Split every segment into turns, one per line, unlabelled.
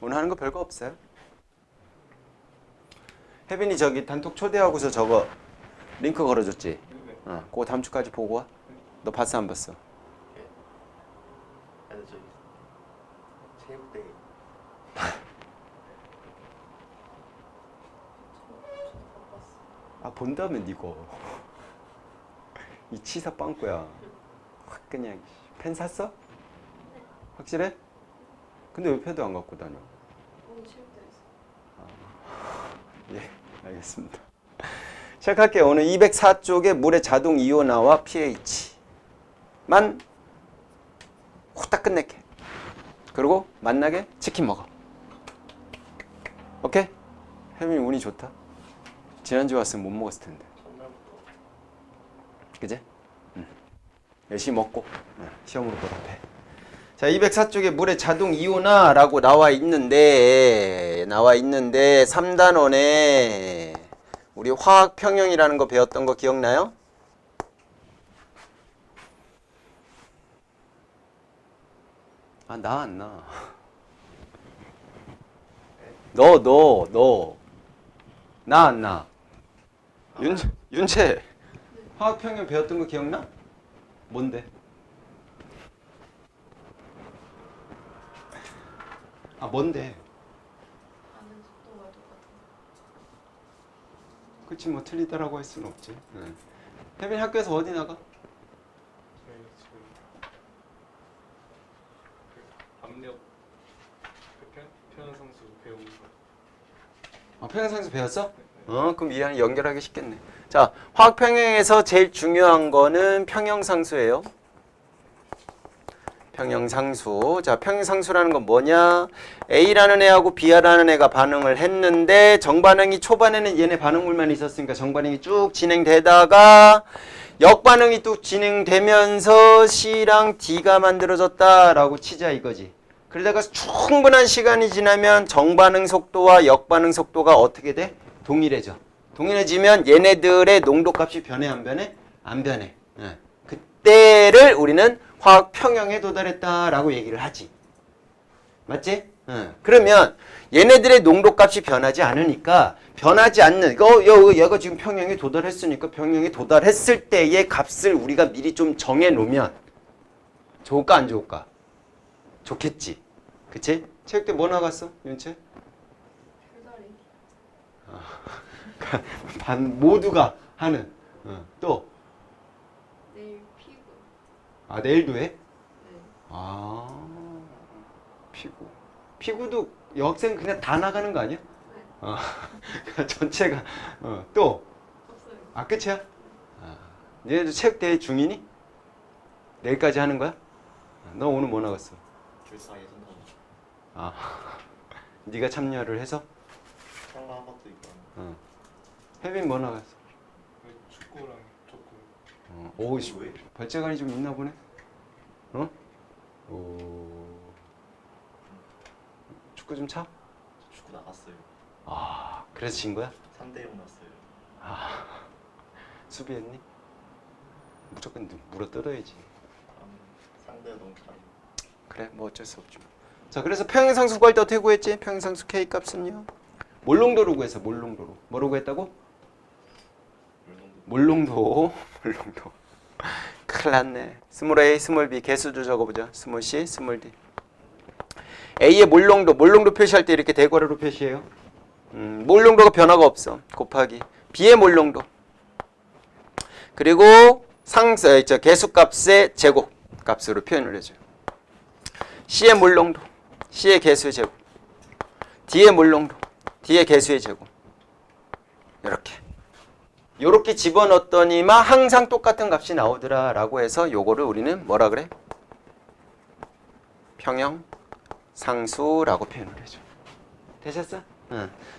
오늘 하는 거 별거 없어요. 혜빈이 저기 단톡 초대하고서 저거 링크 걸어줬지? 그거 다음 주까지 보고 와. 너 봤어 안 봤어?
아니 저기 체육대
아 본다면 이거 이 치사 빵꾸야. 확 그냥 펜 샀어? 확실해? 근데 왜 패드 안 갖고 다녀?
오늘 체육대회 있어.
예, 알겠습니다. 시작할게요. 오늘 204쪽에 물의 자동 이온화와 pH만 후딱 끝낼게. 그리고 만나게 치킨 먹어. 오케이? 혜민이 운이 좋다. 지난주에 왔으면 못 먹었을 텐데. 그제? 열심히 먹고 시험으로 보답해. 자, 204쪽에 물의 자동 이온화라고 나와 있는데 3단원에 우리 화학 평형이라는 거 배웠던 거 기억나요? 아, 나 안 나. 너. 나 안 나. 윤채. 화학 평형 배웠던 거 기억나? 뭔데? 아, 뭔데?
아는 속도가 똑같은.
그치, 뭐 틀리다라고 할 수는 없지. 혜빈이 학교에서 어디 나가?
저희 지금 그 압력 편성수 배우고
아, 평형상수 배웠어? 그럼 이해하니 연결하기 쉽겠네. 자, 화학 평형에서 제일 중요한 거는 평형상수예요. 평형상수. 자, 평형상수라는 건 뭐냐? A라는 애하고 B라는 애가 반응을 했는데 정반응이 초반에는 얘네 반응물만 있었으니까 정반응이 쭉 진행되다가 역반응이 또 진행되면서 C랑 D가 만들어졌다라고 치자 이거지. 그러다가 충분한 시간이 지나면 정반응 속도와 역반응 속도가 어떻게 돼? 동일해져. 동일해지면 얘네들의 농도값이 변해 안 변해? 안 변해. 그때를 우리는 화학 평형에 도달했다라고 얘기를 하지. 맞지? 그러면 얘네들의 농도값이 변하지 않으니까 변하지 않는 얘가 지금 평형에 도달했으니까 평형에 도달했을 때의 값을 우리가 미리 좀 정해 놓으면 좋을까 안 좋을까? 좋겠지. 그치? 체육대 뭐 나갔어? 윤채?
줄다리.
반 모두가 하는. 또?
내일 피구.
아, 내일도 해?
네.
아, 피구. 피구도 여학생 그냥 다 나가는 거 아니야?
네.
전체가. 또?
없어요.
아, 끝이야? 얘네도 체육대회 중이니? 내일까지 하는 거야? 너 오늘 뭐 나갔어?
불사 예선전
아, 네가 참여를 해서?
참가한 것도 있고
혜빈 뭐 나갔어?
축구랑 족구
오,
왜?
발재간이 좀 있나 보네? 오, 축구 좀 차?
축구 나갔어요.
아, 그래서 진 거야?
3대0 났어요.
수비했니? 무조건 물어 뜯어야지.
상대가 너무 잘해.
그래, 뭐 어쩔 수 없지. 자, 그래서 평행상수 구할 때 어떻게 구했지? 평행상수 K 값은요? 몰농도로 구했어. 몰농도로. 뭐로 구했다고? 몰농도. 큰일 났네. 스몰 a, 스몰 b 개수도 적어보자. 스몰 c, 스몰 d. a의 몰농도 표시할 때 이렇게 대괄호로 표시해요. 몰농도가 변화가 없어. 곱하기 b의 몰농도. 그리고 개수값의 제곱 값으로 표현을 해줘요. C의 몰농도, C의 개수의 제곱, D의 몰농도, D의 개수의 제곱. 요렇게 집어넣었더니만 항상 똑같은 값이 나오더라 라고 해서 요거를 우리는 뭐라 그래? 평형상수라고 표현을 해줘. 되셨어?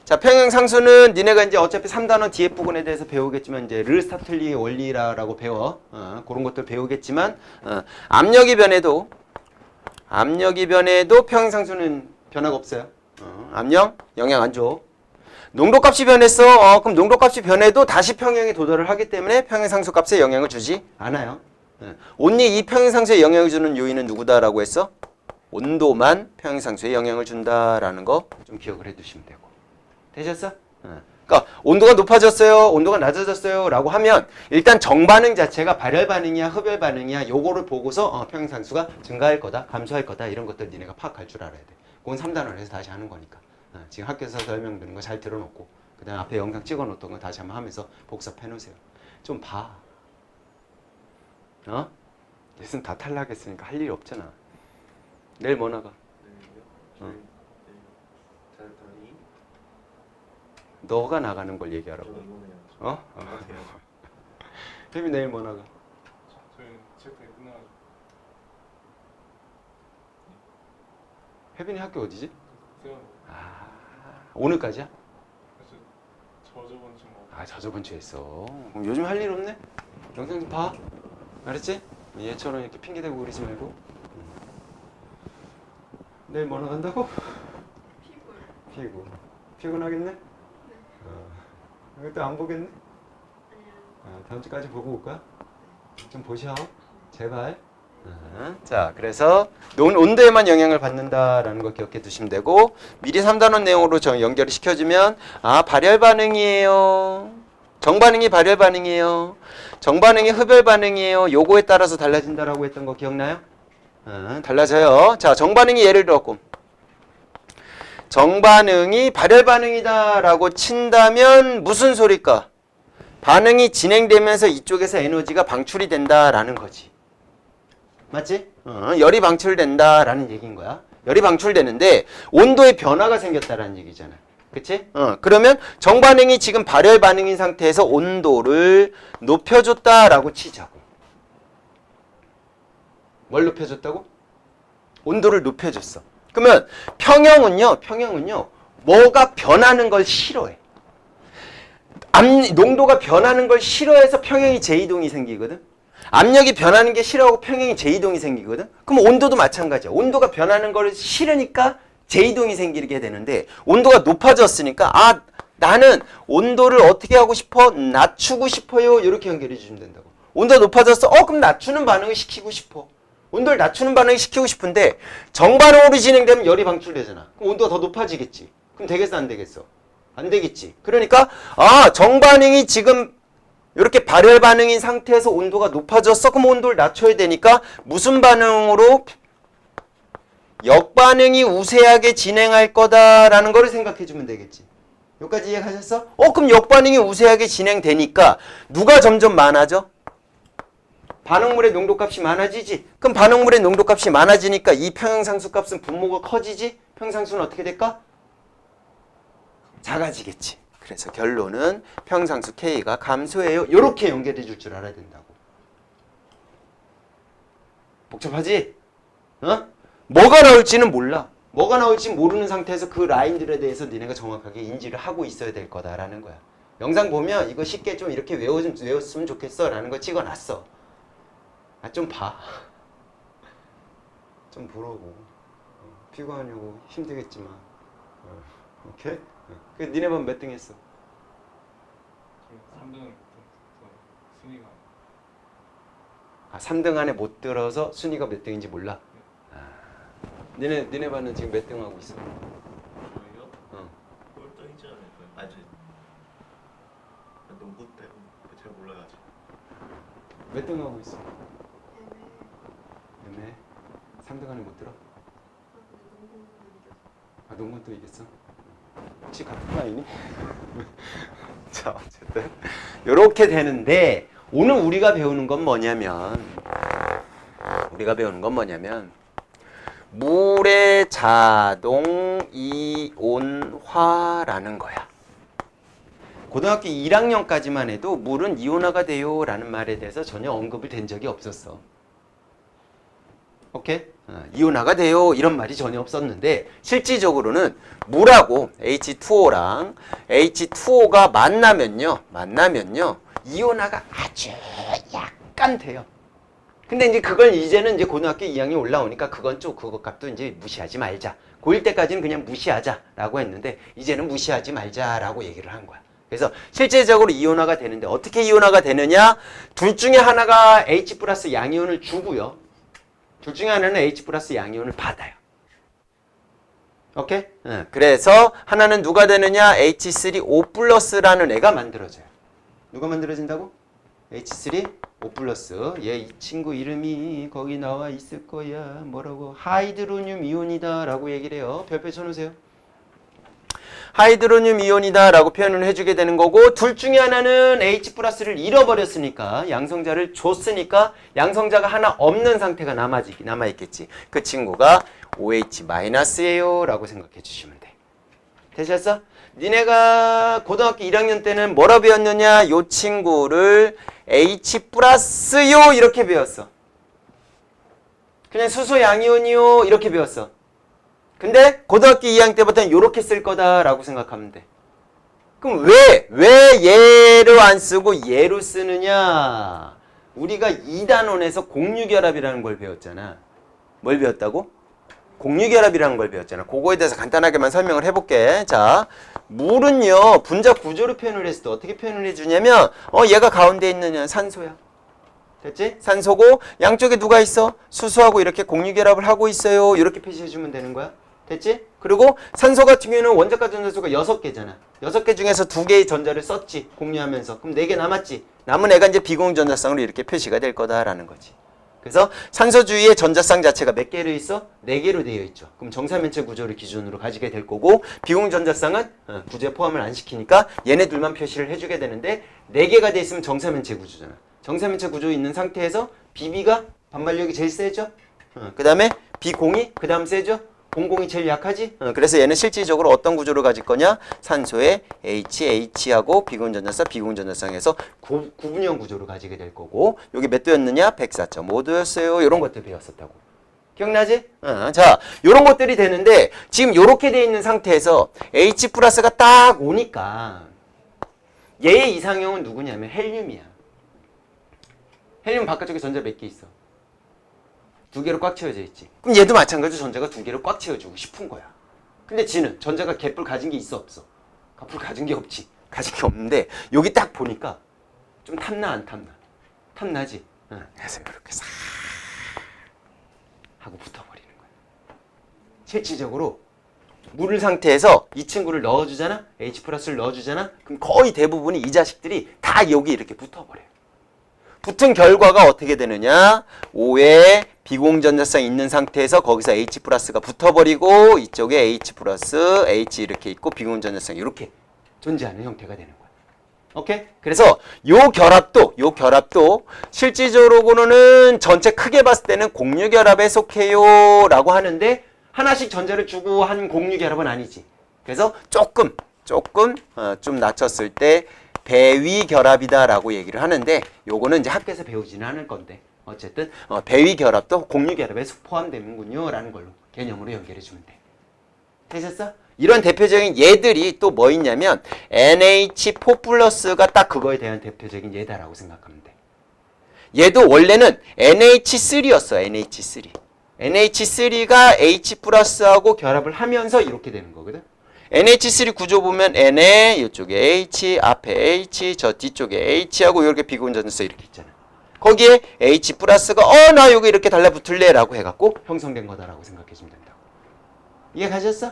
자, 평형상수는 니네가 이제 어차피 3단원 뒤에 부분에 대해서 배우겠지만 이제 르스타틀리의 원리라고 배워. 그런 것들 배우겠지만 압력이 변해도 평형상수는 변화가 없어요. 압력 영향 안 줘. 농도값이 변했어. 그럼 농도값이 변해도 다시 평형에 도달을 하기 때문에 평형상수 값에 영향을 주지 않아요. 온리 이 평형상수에 영향을 주는 요인은 누구다라고 했어? 온도만 평행상수에 영향을 준다라는 거 좀 기억을 해두시면 되고. 되셨어? 그러니까 온도가 높아졌어요, 온도가 낮아졌어요 라고 하면 일단 정반응 자체가 발열 반응이야, 흡열 반응이야, 요거를 보고서 평행상수가 증가할 거다, 감소할 거다 이런 것들 니네가 파악할 줄 알아야 돼. 그건 3단원에서 해서 다시 하는 거니까. 지금 학교에서 설명드린 거 잘 들어놓고 그 다음에 앞에 영상 찍어놓던 거 다시 한번 하면서 복습해 놓으세요. 좀 봐. 레슨 다 탈락했으니까 할 일이 없잖아. 내일 뭐 나가?
내일요? 저희 잘했더니
너가 나가는 걸 얘기하라고.
저는 이거네요.
어?
안녕하세요.
혜빈 내일 뭐 나가?
저희는 체크에 끝나가지고
혜빈이 학교 어디지?
세원.
오늘까지야?
그래서 저번 주 뭐.
저번 주에 했어. 그럼 요즘 할 일 없네? 영상 좀 봐. 알았지? 얘처럼 이렇게 핑계대고 그러지 말고. 내일 뭐 나간다고?
피부를.
피곤하겠네? 그때 안 보겠네?
아니요.
다음 주까지 보고 올까? 좀 보셔. 제발. 자, 그래서 온도에만 영향을 받는다라는 거 기억해 두시면 되고, 미리 3단원 내용으로 연결을 시켜주면 발열 반응이에요. 정반응이 발열 반응이에요. 정반응이 흡열 반응이에요. 요거에 따라서 달라진다라고 했던 거 기억나요? 달라져요. 자, 정반응이 예를 들었고, 정반응이 발열 반응이다라고 친다면 무슨 소리일까? 반응이 진행되면서 이쪽에서 에너지가 방출이 된다라는 거지. 맞지? 열이 방출된다라는 얘기인 거야. 열이 방출되는데 온도의 변화가 생겼다라는 얘기잖아. 그치? 그러면 정반응이 지금 발열 반응인 상태에서 온도를 높여줬다라고 치자고. 뭘 높여줬다고? 온도를 높여줬어. 그러면 평형은요, 뭐가 변하는 걸 싫어해. 농도가 변하는 걸 싫어해서 평형이 제2동이 생기거든. 압력이 변하는 게 싫어하고 평형이 제2동이 생기거든. 그럼 온도도 마찬가지야. 온도가 변하는 걸 싫으니까 제2동이 생기게 되는데, 온도가 높아졌으니까 나는 온도를 어떻게 하고 싶어? 낮추고 싶어요. 이렇게 연결해 주시면 된다고. 온도가 높아졌어. 그럼 낮추는 반응을 시키고 싶어. 온도를 낮추는 반응을 시키고 싶은데 정반응으로 진행되면 열이 방출되잖아. 그럼 온도가 더 높아지겠지. 그럼 되겠어, 안 되겠어? 안 되겠지. 그러니까 정반응이 지금 이렇게 발열 반응인 상태에서 온도가 높아졌어. 그럼 온도를 낮춰야 되니까 무슨 반응으로? 역반응이 우세하게 진행할 거다라는 거를 생각해 주면 되겠지. 여기까지 이해하셨어? 그럼 역반응이 우세하게 진행되니까 누가 점점 많아져? 반응물의 농도값이 많아지지. 그럼 반응물의 농도값이 많아지니까 이 평형상수 값은 분모가 커지지. 평형상수는 어떻게 될까? 작아지겠지. 그래서 결론은 평형상수 K가 감소해요. 이렇게 연결해 줄 줄 알아야 된다고. 복잡하지? 뭐가 나올지는 몰라. 뭐가 나올지 모르는 상태에서 그 라인들에 대해서 니네가 정확하게 인지를 하고 있어야 될 거다라는 거야. 영상 보면 이거 쉽게 좀 이렇게 외웠으면 좋겠어 라는 거 찍어놨어. 좀 봐. 좀 보라고. 피곤하냐고 힘들겠지만. 오케이? 그 니네 반 몇 등 했어?
3등 순위가
3등 안에 못 들어서 순위가 몇 등인지 몰라? 니네 반은 지금 몇 등 하고 있어?
저희요?
어.
꼴등이지 않을까요? 아니 농구 때문에 제가 몰라가지고.
몇 등 하고 있어? 애매. 3등 안에 못 들어? 농구는 또 이겼어? 혹시 같은 라인이? 자, 어쨌든 요렇게 되는데 오늘 우리가 배우는 건 뭐냐면 물의 자동 이온화라는 거야. 고등학교 1학년까지만 해도 물은 이온화가 돼요 라는 말에 대해서 전혀 언급이 된 적이 없었어. 오케이? 이온화가 돼요 이런 말이 전혀 없었는데 실질적으로는 물하고 H2O랑 H2O가 만나면요 이온화가 아주 약간 돼요. 근데 이제 그걸 이제는 이제 고등학교 2학년 올라오니까 그건 좀 그거 값도 이제 무시하지 말자. 고1 때까지는 그냥 무시하자라고 했는데 이제는 무시하지 말자라고 얘기를 한 거야. 그래서 실제적으로 이온화가 되는데 어떻게 이온화가 되느냐? 둘 중에 하나가 H 플러스 양이온을 주고요. 둘 중에 하나는 H 플러스 양이온을 받아요. 오케이? 그래서 하나는 누가 되느냐? H3O 플러스라는 애가 만들어져요. 누가 만들어진다고? H3O 플러스. 얘 이 친구 이름이 거기 나와 있을 거야. 뭐라고? 하이드로늄 이온이다 라고 얘기를 해요. 별표 쳐놓으세요. 하이드로늄 이온이다 라고 표현을 해주게 되는 거고, 둘 중에 하나는 H 플러스를 잃어버렸으니까, 양성자를 줬으니까 양성자가 하나 없는 상태가 남아있겠지. 그 친구가 OH 마이너스예요 라고 생각해 주시면 돼. 되셨어? 니네가 고등학교 1학년 때는 뭐라 배웠느냐? 요 친구를 H 플러스요 이렇게 배웠어. 그냥 수소 양이온이요 이렇게 배웠어. 근데 고등학교 2학년 때부터는 이렇게 쓸 거다라고 생각하면 돼. 그럼 왜 얘로 안 쓰고 얘로 쓰느냐? 우리가 2단원에서 공유결합이라는 걸 배웠잖아. 뭘 배웠다고? 공유결합이라는 걸 배웠잖아. 그거에 대해서 간단하게만 설명을 해볼게. 자, 물은요 분자 구조로 표현을 했을 때 어떻게 표현을 해주냐면 얘가 가운데 있는 산소야. 됐지? 산소고 양쪽에 누가 있어? 수소하고 이렇게 공유결합을 하고 있어요. 이렇게 표시해주면 되는 거야. 됐지? 그리고 산소 같은 경우는 원자가 전자수가 6개잖아. 6개 중에서 2개의 전자를 썼지. 공유하면서. 그럼 4개 남았지. 남은 애가 이제 비공전자쌍으로 이렇게 표시가 될 거다라는 거지. 그래서 산소 주위에 전자쌍 자체가 몇 개로 있어? 4개로 되어 있죠. 그럼 정사면체 구조를 기준으로 가지게 될 거고, 비공전자쌍은 구조에 포함을 안 시키니까 얘네 둘만 표시를 해주게 되는데, 4개가 돼 있으면 정사면체 구조잖아. 정사면체 구조에 있는 상태에서 BB가 반발력이 제일 세죠? 그 다음에 비공이 그 다음 세죠? 공공이 제일 약하지? 그래서 얘는 실질적으로 어떤 구조를 가질 거냐? 산소의 HH하고 비공전자쌍에서 구분형 구조를 가지게 될 거고, 여기 몇 도였느냐? 104.5도였어요. 이런 것들 배웠었다고. 기억나지? 자, 요런 것들이 되는데, 지금 요렇게 돼 있는 상태에서 H 플러스가 딱 오니까 얘의 이상형은 누구냐면 헬륨이야. 헬륨 바깥쪽에 전자 몇 개 있어? 2개로 꽉 채워져 있지. 그럼 얘도 마찬가지로 전자가 2개로 꽉 채워주고 싶은 거야. 근데 지는 전자가 갭을 가진 게 있어 없어? 갭을 가진 게 없지. 가진 게 없는데 여기 딱 보니까 좀 탐나 안 탐나? 탐나지? 그래서 이렇게 싹 하고 붙어버리는 거야. 실질적으로 물 상태에서 이 친구를 넣어주잖아? H 플러스를 넣어주잖아? 그럼 거의 대부분이 이 자식들이 다 여기 이렇게 붙어버려요. 붙은 결과가 어떻게 되느냐? 5에 비공전자쌍 있는 상태에서 거기서 H 플러스가 붙어버리고 이쪽에 H 플러스, H 이렇게 있고 비공전자쌍 이렇게 존재하는 형태가 되는 거야. 오케이? 그래서 요 결합도 실질적으로는 전체 크게 봤을 때는 공유결합에 속해요 라고 하는데, 하나씩 전자를 주고 한 공유결합은 아니지. 그래서 조금 좀 낮췄을 때 배위 결합이다라고 얘기를 하는데, 요거는 이제 학교에서 배우지는 않을 건데 어쨌든 배위 결합도 공유 결합에 포함되는군요 라는 걸로 개념으로 연결해 주면 돼. 되셨어? 이런 대표적인 얘들이 또 뭐 있냐면 NH4 플러스가 딱 그거에 대한 대표적인 얘다라고 생각하면 돼. 얘도 원래는 NH3였어. NH3. NH3가 H 플러스하고 결합을 하면서 이렇게 되는 거거든. NH3 구조 보면 N에 이쪽에 H, 앞에 H, 저 뒤쪽에 H하고 이렇게 비공전자쌍 이렇게 있잖아. 거기에 H 플러스가 나 여기 이렇게 달라붙을래 라고 해갖고 형성된 거다라고 생각해주면 된다고. 이해 가셨어?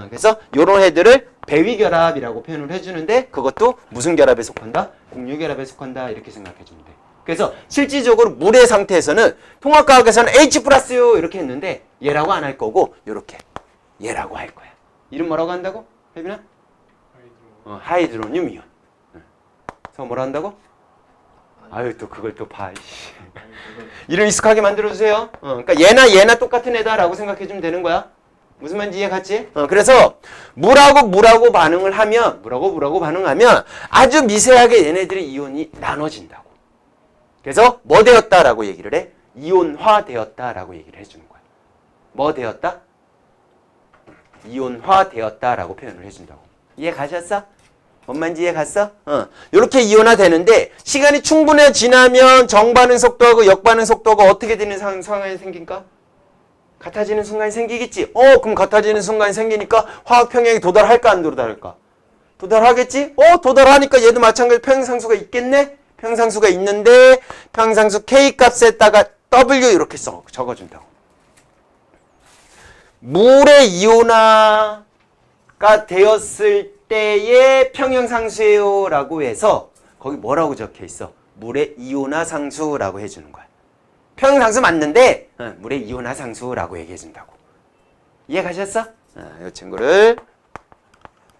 그래서 요런 애들을 배위결합이라고 표현을 해주는데, 그것도 무슨 결합에 속한다? 공유결합에 속한다 이렇게 생각해주면 돼. 그래서 실질적으로 물의 상태에서는 통합과학에서는 H 플러스요 이렇게 했는데 얘라고 안 할 거고 요렇게 얘라고 할 거야. 이름 뭐라고 한다고? 혜빈아? 하이드로늄 이온. 그래서 뭐라 한다고? 아유 또 그걸 또 봐. 이름 익숙하게 만들어주세요. 그러니까 얘나 똑같은 애다라고 생각해주면 되는 거야. 무슨 말인지 이해 갔지? 그래서 물하고 반응을 하면 물하고 반응하면 아주 미세하게 얘네들이 이온이 나눠진다고. 그래서 뭐 되었다라고 얘기를 해? 이온화되었다라고 얘기를 해주는 거야. 뭐 되었다? 이온화되었다라고 표현을 해준다고. 이해 가셨어? 뭔 말인지 이해 갔어? 이렇게 이온화되는데 시간이 충분히 지나면 정반응 속도하고 역반응 속도가 어떻게 되는 상황이 생긴가? 같아지는 순간이 생기겠지? 그럼 같아지는 순간이 생기니까 화학 평형에 도달할까 안 도달할까? 도달하겠지? 도달하니까 얘도 마찬가지로 평형상수가 있겠네? 평형상수가 있는데 평형상수 K 값에다가 W 이렇게 적어준다고. 물의 이온화가 되었을 때의 평형상수예요 라고 해서 거기 뭐라고 적혀 있어? 물의 이온화 상수라고 해주는 거야. 평형상수 맞는데 물의 이온화 상수라고 얘기해 준다고. 이해 가셨어? 이 친구를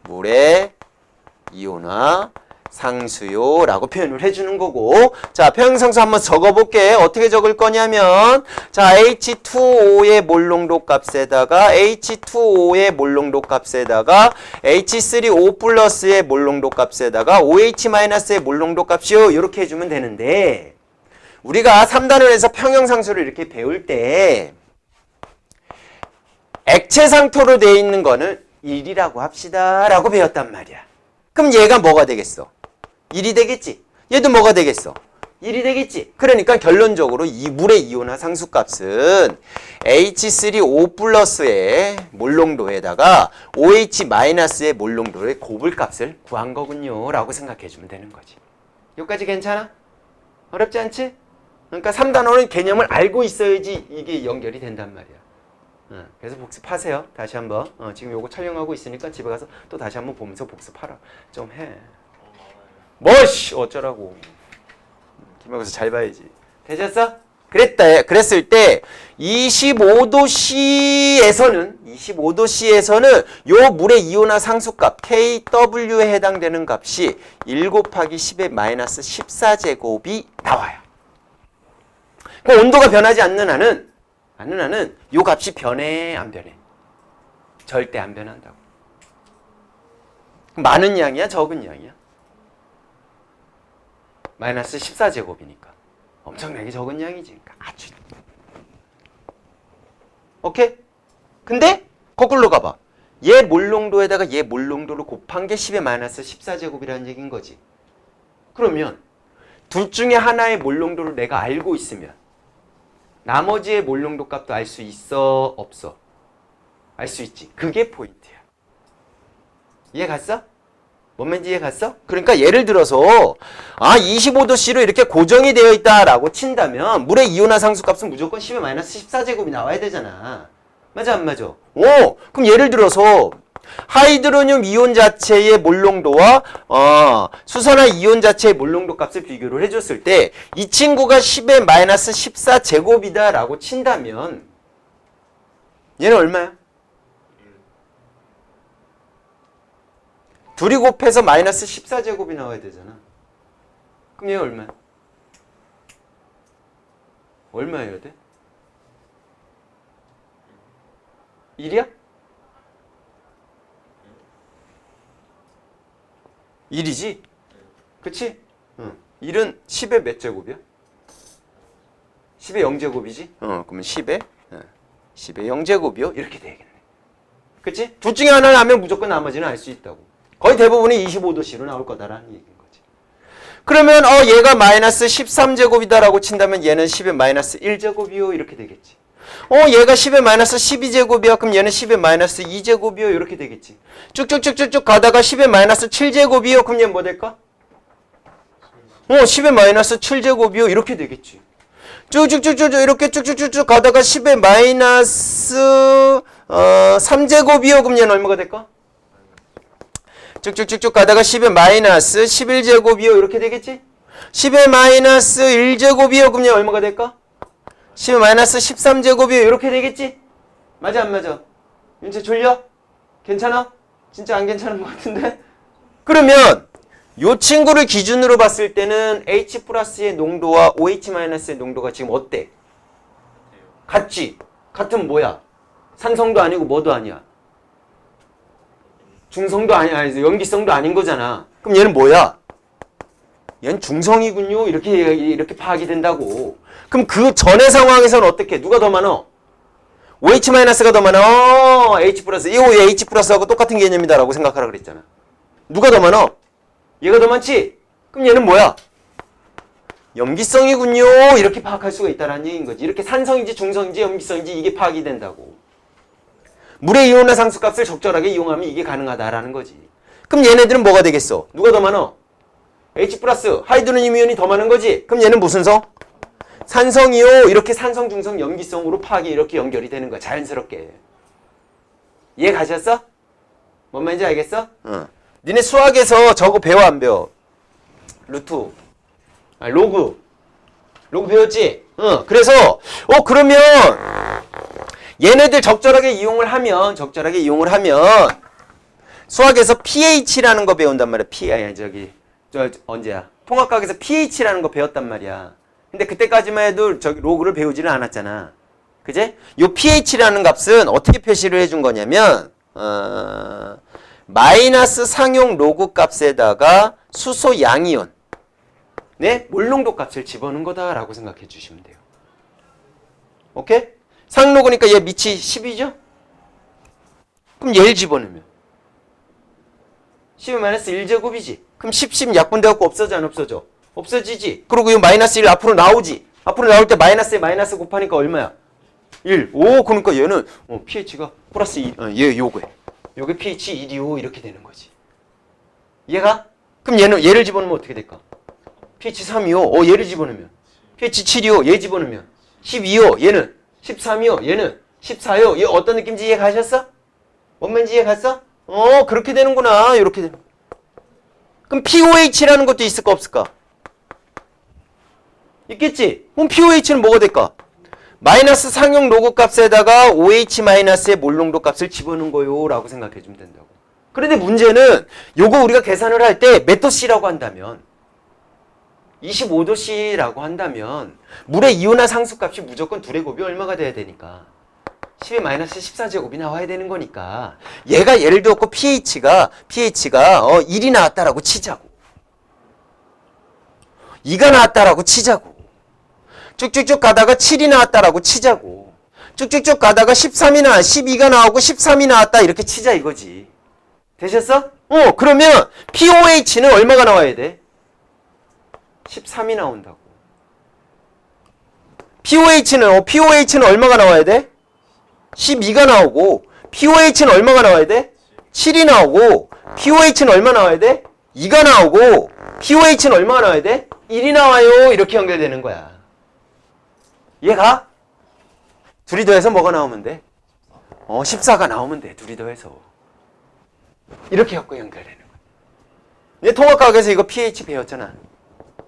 물의 이온화 상수요라고 표현을 해주는 거고, 자, 평형상수 한번 적어볼게. 어떻게 적을 거냐면, 자, H2O의 몰농도 값에다가 H2O의 몰농도 값에다가 H3O 플러스의 몰농도 값에다가 OH-의 몰농도 값이요, 이렇게 해주면 되는데, 우리가 3단원에서 평형상수를 이렇게 배울 때 액체 상토로 되어 있는 거는 1이라고 합시다 라고 배웠단 말이야. 그럼 얘가 뭐가 되겠어? 1이 되겠지. 얘도 뭐가 되겠어? 1이 되겠지. 그러니까 결론적으로 이 물의 이온화 상수값은 H3O 플러스의 몰농도에다가 OH-의 몰농도의 곱을값을 구한 거군요 라고 생각해주면 되는 거지. 여기까지 괜찮아? 어렵지 않지? 그러니까 3단원은 개념을 알고 있어야지 이게 연결이 된단 말이야. 그래서 복습하세요. 다시 한번. 지금 요거 촬영하고 있으니까 집에 가서 또 다시 한번 보면서 복습하라. 좀 해. 뭐씨 어쩌라고. 김학에서 잘 봐야지. 되셨어? 그랬을 때 25도C에서는 요 물의 이온화 상수값 KW에 해당되는 값이 1 곱하기 10의 마이너스 14제곱이 나와요. 그럼 온도가 변하지 않는 한은 요 값이 변해 안 변해? 절대 안 변한다고. 많은 양이야 적은 양이야? 마이너스 14제곱이니까 엄청나게 적은 양이지. 그러니까 아주. 오케이? 근데 거꾸로 가봐. 얘 몰농도에다가 얘 몰농도를 곱한 게 10의 마이너스 14제곱이라는 얘기인 거지. 그러면 둘 중에 하나의 몰농도를 내가 알고 있으면 나머지의 몰농도 값도 알 수 있어? 없어? 알 수 있지. 그게 포인트야. 이해 갔어? 뭔 말인지 이해 갔어? 그러니까 예를 들어서 25도C로 이렇게 고정이 되어 있다라고 친다면 물의 이온화 상수값은 무조건 10의 마이너스 14제곱이 나와야 되잖아. 맞아 안 맞아? 그럼 예를 들어서 하이드로늄 이온 자체의 몰농도와 수산화 이온 자체의 몰농도 값을 비교를 해줬을 때 이 친구가 10의 마이너스 14제곱이다 라고 친다면 얘는 얼마야? 둘이 곱해서 마이너스 14제곱이 나와야 되잖아. 그럼 얘 얼마야? 얼마여야 돼? 1이야? 1이지? 그치? 1은 10의 몇 제곱이야? 10의 0제곱이지? 그러면 10의 0제곱이요? 이렇게 되겠네. 그치? 둘 중에 하나를 하면 무조건 나머지는 알 수 있다고. 거의 대부분이 25도C로 나올 거다라는 얘기인 거지. 그러면 얘가 마이너스 13제곱이다라고 친다면 얘는 10의 마이너스 1제곱이요? 이렇게 되겠지. 얘가 10의 마이너스 12제곱이야. 그럼 얘는 10의 마이너스 2제곱이요. 이렇게 되겠지. 쭉쭉쭉쭉쭉 가다가 10의 마이너스 7제곱이요. 그럼 얘는 뭐 될까? 10의 마이너스 7제곱이요. 이렇게 되겠지. 쭉쭉쭉쭉 이렇게 쭉쭉쭉쭉 가다가 10의 마이너스 3제곱이요. 그럼 얘는 얼마가 될까? 쭉쭉쭉쭉 가다가 10의 마이너스 11제곱이요. 이렇게 되겠지? 10의 마이너스 1제곱이요. 그럼 얘는 얼마가 될까? 10의 마이너스 13제곱이요. 이렇게 되겠지? 맞아 안 맞아? 윤채 졸려? 괜찮아? 진짜 안 괜찮은 것 같은데? 그러면 요 친구를 기준으로 봤을 때는 H 플러스의 농도와 OH-의 농도가 지금 어때? 같지? 같은 뭐야? 산성도 아니고 뭐도 아니야? 중성도 아니야. 염기성도 아닌 거잖아. 그럼 얘는 뭐야? 얘는 중성이군요. 이렇게 파악이 된다고. 그럼 그 전의 상황에서는 어떻게? 누가 더 많아? OH-가 더 많아. H 플러스. 이 H 플러스하고 똑같은 개념이다라고 생각하라 그랬잖아. 누가 더 많아? 얘가 더 많지? 그럼 얘는 뭐야? 염기성이군요. 이렇게 파악할 수가 있다는 얘기인 거지. 이렇게 산성인지 중성인지 염기성인지 이게 파악이 된다고. 물의 이온화 상수값을 적절하게 이용하면 이게 가능하다라는 거지. 그럼 얘네들은 뭐가 되겠어? 누가 더 많아? H 플러스 하이드로늄 이온이 더 많은 거지. 그럼 얘는 무슨 성? 산성이요. 이렇게 산성, 중성, 염기성으로 파악이 이렇게 연결이 되는 거야. 자연스럽게. 이해 가셨어? 뭔 말인지 알겠어? 니네 수학에서 저거 배워 안 배워? 루트. 로그. 로그 배웠지? 그래서 그러면 얘네들 적절하게 이용을 하면 수학에서 pH라는 거 배운단 말이야. 언제야? 통합과학에서 pH라는 거 배웠단 말이야. 근데 그때까지만 해도 저기 로그를 배우지는 않았잖아. 그제? 요 pH라는 값은 어떻게 표시를 해준 거냐면 마이너스 상용 로그 값에다가 수소 양이온 네? 몰농도 값을 집어넣은 거다라고 생각해 주시면 돼요. 오케이? 상로그니까 얘 밑이 10이죠? 그럼 얘를 집어넣으면 10의 마이너스 1제곱이지. 그럼 10 약분돼갖고 없어져 안 없어져? 없어지지. 그리고 이 마이너스 1 앞으로 나오지. 앞으로 나올 때 마이너스에 마이너스 곱하니까 얼마야? 1. 오, 그러니까 얘는 pH가 플러스 2. 얘 요거야. 요게 pH 1이요. 이렇게 되는 거지. 얘가? 그럼 얘를 집어넣으면 어떻게 될까? pH 3이요. 얘를 집어넣으면 pH 7이요. 얘 집어넣으면 12요. 얘는 13이요. 얘는 14요. 얘 어떤 느낌인지 이해 가셨어? 뭔 말인지 이해 갔어? 그렇게 되는구나. 이렇게 되는. 그럼 POH라는 것도 있을까 없을까? 있겠지? 그럼 POH는 뭐가 될까? 마이너스 상용 로그 값에다가 OH 마이너스의 몰농도 값을 집어넣은 거요 라고 생각해 주면 된다고. 그런데 문제는 요거 우리가 계산을 할 때 몇 도씨라고 한다면 25도씨라고 한다면 물의 이온화 상수값이 무조건 둘의 곱이 얼마가 돼야 되니까 10의 마이너스 14제곱이 나와야 되는 거니까 얘가 예를 들어 pH가 1이 나왔다라고 치자고 2가 나왔다라고 치자고 쭉쭉쭉 가다가 7이 나왔다라고 치자고 쭉쭉쭉 가다가 13이나 12가 나오고 13이 나왔다 이렇게 치자 이거지. 되셨어? 그러면 POH는 얼마가 나와야 돼? 13이 나온다고. POH는 얼마가 나와야 돼? 12가 나오고 POH는 얼마가 나와야 돼? 7이 나오고 POH는 얼마 나와야 돼? 2가 나오고 POH는 얼마가 나와야 돼? 1이 나와요. 이렇게 연결되는 거야. 얘가 둘이 더해서 뭐가 나오면 돼? 14가 나오면 돼. 둘이 더해서. 이렇게 갖고 연결되는 거야. 얘 통합과학에서 이거 pH 배웠잖아.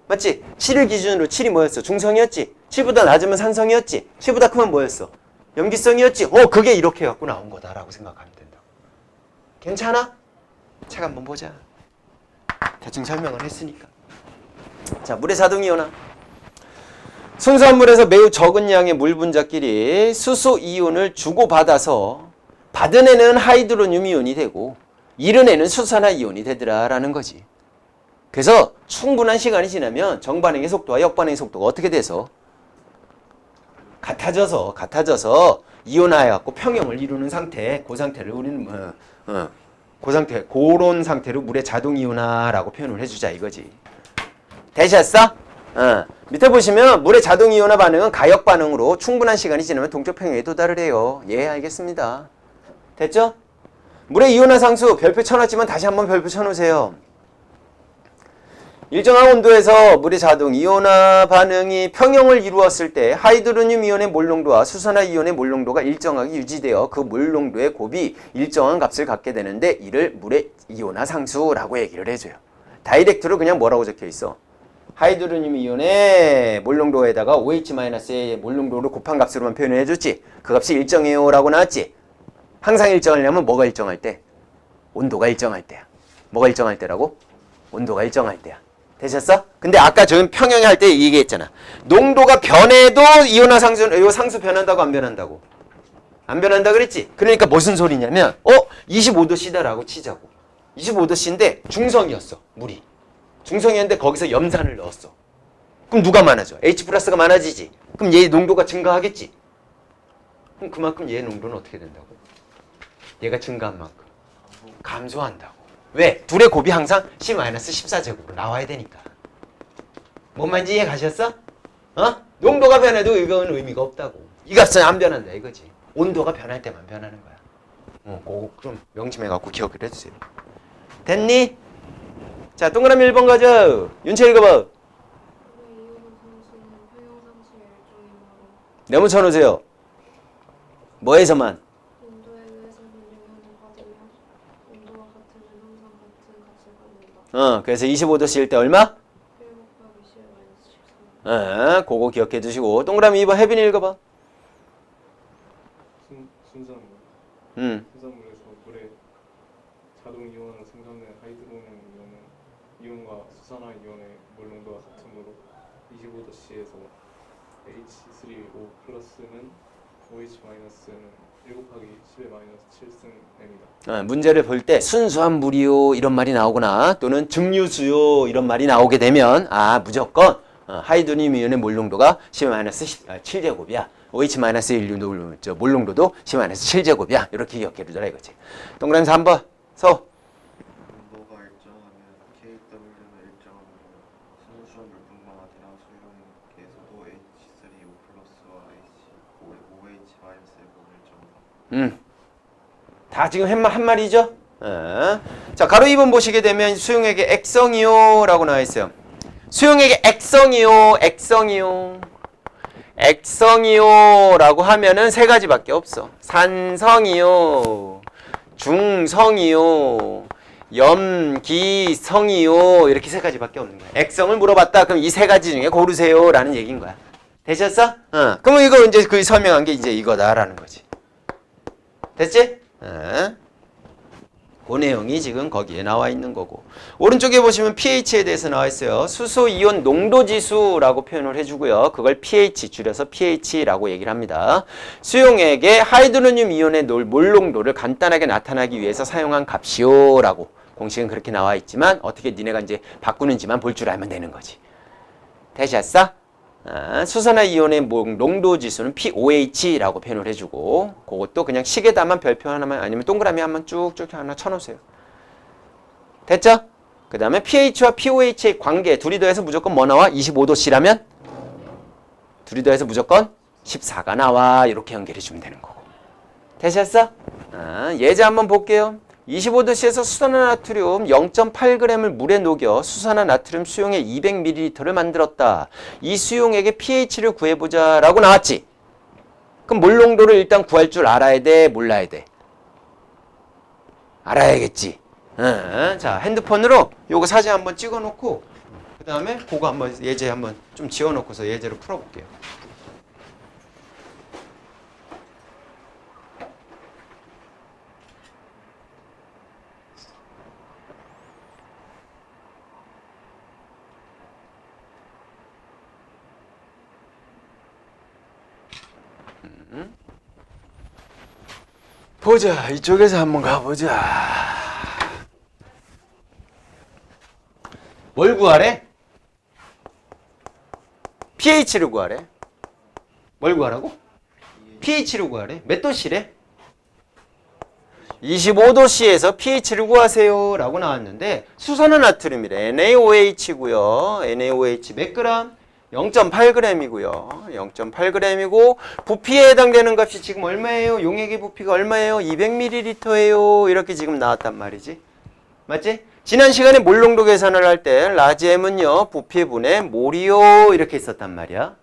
맞지? 7을 기준으로 7이 뭐였어? 중성이었지? 7보다 낮으면 산성이었지? 7보다 크면 뭐였어? 염기성이었지? 그게 이렇게 갖고 나온 거다라고 생각하면 된다고. 괜찮아? 책 한번 보자. 대충 설명을 했으니까. 자, 물의 자동이온화. 순수한 물에서 매우 적은 양의 물 분자끼리 수소 이온을 주고받아서 받은 애는 하이드로늄 이온이 되고 잃은 애는 수산화 이온이 되더라라는 거지. 그래서 충분한 시간이 지나면 정반응의 속도와 역반응의 속도가 어떻게 돼서 같아져서 이온화해갖고 평형을 이루는 상태, 그 상태를 우리는 그런 상태로 물의 자동 이온화라고 표현을 해주자 이거지. 되셨어? 밑에 보시면 물의 자동 이온화 반응은 가역 반응으로 충분한 시간이 지나면 동적 평형에 도달을 해요. 예, 알겠습니다. 됐죠? 물의 이온화 상수 별표 쳐놨지만 다시 한번 별표 쳐놓으세요. 일정한 온도에서 물의 자동 이온화 반응이 평형을 이루었을 때 하이드로늄 이온의 몰농도와 수산화 이온의 몰농도가 일정하게 유지되어 그 몰농도의 곱이 일정한 값을 갖게 되는데 이를 물의 이온화 상수라고 얘기를 해줘요. 다이렉트로 그냥 뭐라고 적혀 있어? 하이드로늄 이온의 몰농도에다가 OH-의 몰농도를 곱한 값으로만 표현을 해줬지. 그 값이 일정해요 라고 나왔지. 항상 일정하려면 뭐가 일정할 때? 온도가 일정할 때야. 뭐가 일정할 때라고? 온도가 일정할 때야. 되셨어? 근데 아까 저는 평형에 할 때 얘기했잖아. 농도가 변해도 이온화 상수, 요 상수 변한다고 안 변한다고? 안 변한다 그랬지? 그러니까 무슨 소리냐면 25도씨다라고 치자고. 25도씨인데 중성이었어. 물이. 중성이었는데 거기서 염산을 넣었어. 그럼 누가 많아져? H 플러스가 많아지지. 그럼 얘 농도가 증가하겠지. 그럼 그만큼 얘 농도는 어떻게 된다고? 얘가 증가한 만큼 감소한다고. 왜? 둘의 곱이 항상 10-14제곱으로 나와야 되니까. 뭔 말인지 이해 가셨어? 농도가 변해도 이건 의미가 없다고. 이 값은 안 변한다 이거지. 온도가 변할 때만 변하는 거야. 그거 좀 명심해갖고 기억을 해주세요. 됐니? 자, 동그라미 1번 가자. 윤채 읽어봐.
물의 이온화 상수는 평형 상수의 일종이므로
네모 쳐놓으세요. 뭐에서만?
온도에 의해서 변형하는
그래서 25도씨일 때 얼마?
1 곱하기 10 마이너스 13.
그거 기억해 두시고. 동그라미 2번 혜빈이 읽어봐.
순산물. 순산물에서 물에 자동 이온을 생성된 하이드로늄 이온과 수산화이온의 물 농도가 같으므로 25도씨에서 H3O 플러스는 OH-는 1 곱하기 10의 마이너스 7승입니다.
문제를 볼 때 순수한 물이요 이런 말이 나오거나 또는 증류수요 이런 말이 나오게 되면 무조건 하이드로늄 이온의 몰 농도가 10-7제곱이야. OH-1 몰 농도도 10-7제곱이야. 이렇게 기억해 두더라 이거지. 동그라미 3번 서.
농도가 일정하면 KW는 일정하므로 순수한 물뿐만 아니라 수용액에서도 H3O 플러스와 OH-의 몸을 일정하다.
다 지금 한 말이죠? 자, 가로 2번 보시게 되면 수용액의 액성이요 라고 나와 있어요. 수용액의 액성이요 라고 하면은 세 가지밖에 없어. 산성이요, 중성이요, 염기성이요, 이렇게 세 가지밖에 없는 거야. 액성을 물어봤다. 그럼 이 세 가지 중에 고르세요 라는 얘기인 거야. 되셨어? 그러면 이거 이제 그 설명한 게 이제 이거다라는 거지. 됐지? 그 내용이 지금 거기에 나와 있는 거고. 오른쪽에 보시면 pH에 대해서 나와 있어요. 수소 이온 농도 지수라고 표현을 해주고요. 그걸 pH 줄여서 pH라고 얘기를 합니다. 수용액의 하이드로늄 이온의 몰 농도를 간단하게 나타나기 위해서 사용한 값이요라고 공식은 그렇게 나와 있지만 어떻게 니네가 이제 바꾸는지만 볼 줄 알면 되는 거지. 되셨어? 수산화 이온의 농도 지수는 pOH라고 표현을 해주고 그것도 그냥 식에다만 별표 하나만 아니면 동그라미 한번 쭉쭉 하나 쳐놓으세요. 됐죠? 그 다음에 pH와 pOH의 관계 둘이 더해서 무조건 뭐 나와? 25도씨라면 둘이 더해서 무조건 14가 나와. 이렇게 연결해주면 되는 거고. 되셨어? 예제 한번 볼게요. 25도씨에서 수산화나트륨 0.8g을 물에 녹여 수산화나트륨 수용액 200ml를 만들었다. 이 수용액의 pH를 구해보자 라고 나왔지. 그럼 몰 농도를 일단 구할 줄 알아야 돼? 몰라야 돼? 알아야겠지. 자, 핸드폰으로 요거 사진 한번 찍어놓고 그 다음에 그거 한번 예제 한번 좀 지워놓고서 예제로 풀어볼게요. 보자. 이쪽에서 한번 가보자. 뭘 구하래? pH를 구하래. 뭘 구하라고? pH를 구하래. 몇 도씨래? 25도씨에서 pH를 구하세요 라고 나왔는데 수산화나트륨이래. NaOH고요. NaOH 몇 그램? 0.8g이고요. 0.8g이고 부피에 해당되는 값이 지금 얼마예요? 용액의 부피가 얼마예요? 200ml예요. 이렇게 지금 나왔단 말이지. 맞지? 지난 시간에 몰 농도 계산을 할 때 라지 M은요. 부피분의 몰이요. 이렇게 있었단 말이야.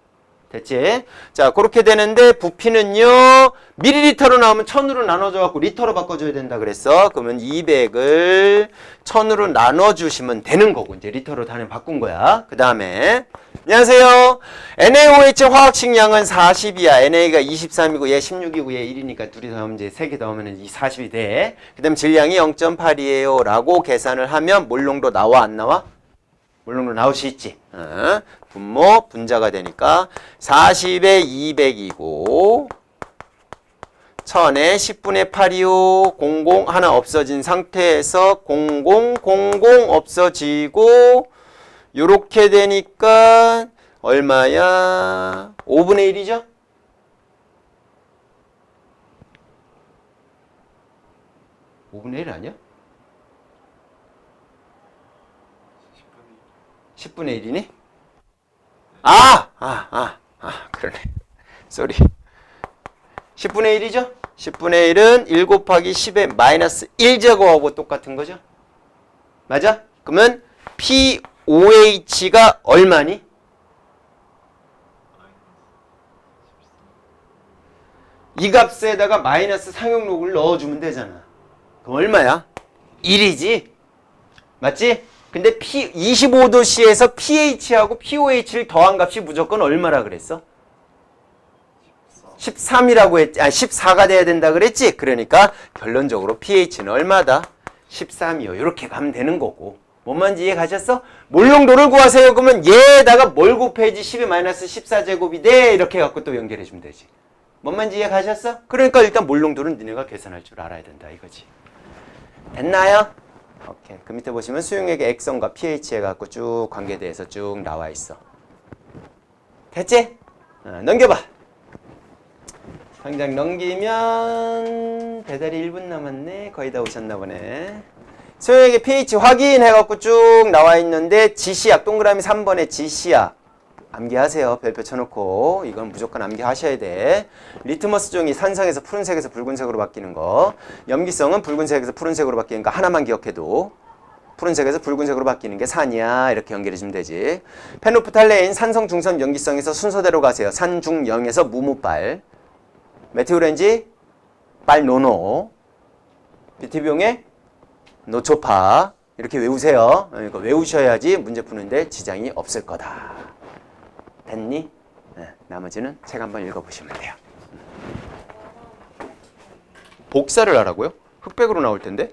됐지? 자, 그렇게 되는데 부피는요. 밀리리터로 나오면 1000으로 나눠줘 갖고 리터로 바꿔줘야 된다 그랬어. 그러면 200을 1000으로 나눠주시면 되는 거고 이제 리터로 단위 바꾼 거야. 그 다음에 안녕하세요. NaOH 화학식 양은 40이야. NA가 23이고 얘 16이고 얘 1이니까 둘이 더하면 이제 3개 더하면 40이 돼. 그 다음에 질량이 0.8이에요 라고 계산을 하면 몰 농도 나와 안 나와? 몰 농도 나올 수 있지. 분모 분자가 되니까 40에 200이고 1000에 10분의 8이요. 00 하나 없어진 상태에서 00 없어지고 요렇게 되니까 얼마야? 5분의 1이죠? (5분의 1) 아니야? 10분의 1이니? 그러네. 쏘리. 10분의 1이죠? 10분의 1은 1 곱하기 10의 마이너스 1제곱하고 똑같은 거죠? 맞아? 그러면 pOH가 얼마니? 이 값에다가 마이너스 상용록을 넣어주면 되잖아. 그럼 얼마야? 1이지? 맞지? 근데 25도씨에서 pH하고 pOH를 더한 값이 무조건 얼마라 그랬어? 13이라고 했지. 14가 돼야 된다 그랬지? 그러니까 결론적으로 pH는 얼마다? 13이요. 이렇게 가면 되는 거고. 뭔 말인지 이해 가셨어? 몰롱도를 구하세요. 그러면 얘에다가 뭘 곱해야지 12 마이너스 14제곱이 돼. 이렇게 갖고 또 연결해 주면 되지. 뭔 말인지 이해 가셨어? 그러니까 일단 몰롱도는 니네가 계산할 줄 알아야 된다 이거지. 됐나요? 오케이. 그 밑에 보시면 수용액의 액성과 pH 해갖고 쭉 관계대에서 쭉 나와 있어. 됐지? 넘겨봐. 당장 넘기면 배달이 1분 남았네. 거의 다 오셨나 보네. 수용액의 pH 확인해갖고 쭉 나와 있는데 지시약 동그라미 3번에 지시약 암기하세요. 별표 쳐놓고 이건 무조건 암기하셔야 돼. 리트머스 종이 산성에서 푸른색에서 붉은색으로 바뀌는 거, 염기성은 붉은색에서 푸른색으로 바뀌는 거 하나만 기억해도 푸른색에서 붉은색으로 바뀌는 게 산이야. 이렇게 연결해주면 되지. 페노프탈레인 산성 중선 염기성에서 순서대로 가세요. 산 중 0에서 무무빨, 메티오렌지 빨 노노, 비티비용의 노초파 이렇게 외우세요. 이거 외우셔야지 문제 푸는데 지장이 없을 거다. 됐니? 네, 나머지는 책 한번 읽어보시면 돼요. 복사를 하라고요? 흑백으로 나올 텐데?